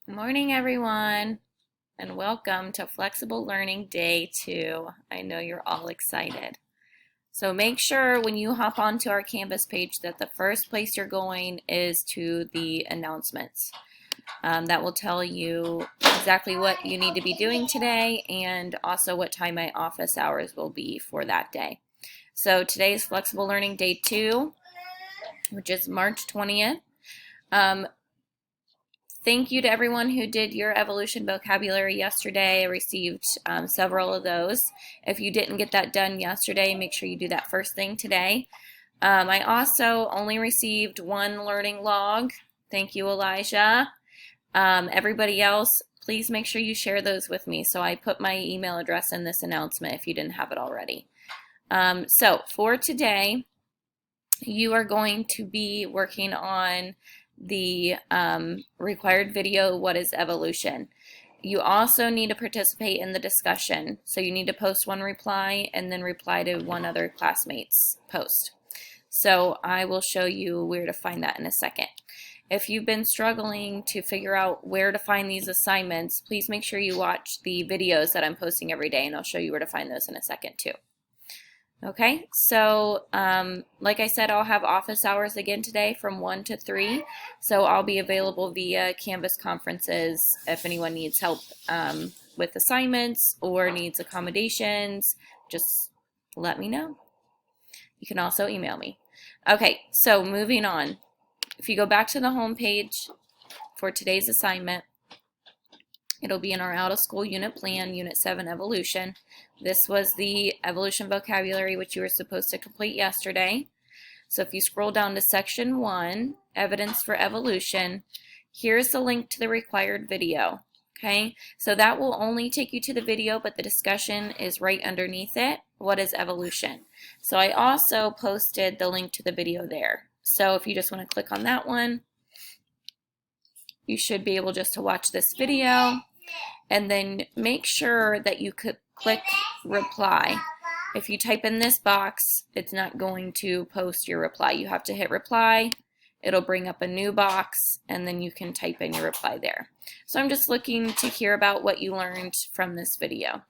Good morning, everyone, and welcome to Flexible Learning Day 2. I know you're all excited. So make sure when you hop onto our Canvas page that the first place you're going is to the announcements. That will tell you exactly what you need to be doing today and also what time my office hours will be for that day. So today is Flexible Learning Day 2, which is March 20th. Thank you to everyone who did your evolution vocabulary yesterday. I received several of those. If you didn't get that done yesterday, make sure you do that first thing today. I also only received one learning log. Thank you, Elijah. Everybody else, please make sure you share those with me. So I put my email address in this announcement if you didn't have it already. So for today, you are going to be working on the required video, What is Evolution? You also need to participate in the discussion. So you need to post one reply and then reply to one other classmate's post. So I will show you where to find that in a second. If you've been struggling to figure out where to find these assignments, please make sure you watch the videos that I'm posting every day, and I'll show you where to find those in a second too. Okay, so like I said, I'll have office hours again today from 1 to 3. So I'll be available via Canvas conferences if anyone needs help with assignments or needs accommodations. Just let me know. You can also email me. Okay, so moving on. If you go back to the home page for today's assignment, it'll be in our out of school unit plan, Unit 7 Evolution. This was the evolution vocabulary which you were supposed to complete yesterday. So if you scroll down to section 1, Evidence for Evolution, here's the link to the required video. Okay, so that will only take you to the video, but the discussion is right underneath it. What is evolution? So I also posted the link to the video there. So if you just want to click on that one, you should be able just to watch this video, and then make sure that you could click reply. If you type in this box, it's not going to post your reply. You have to hit reply. It'll bring up a new box, and then you can type in your reply there. So I'm just looking to hear about what you learned from this video.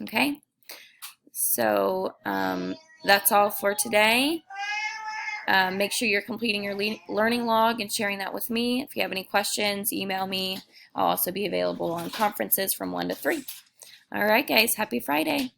Okay, so that's all for today. Make sure you're completing your learning log and sharing that with me. If you have any questions, email me. I'll also be available on conferences from 1 to 3. All right, guys, happy Friday.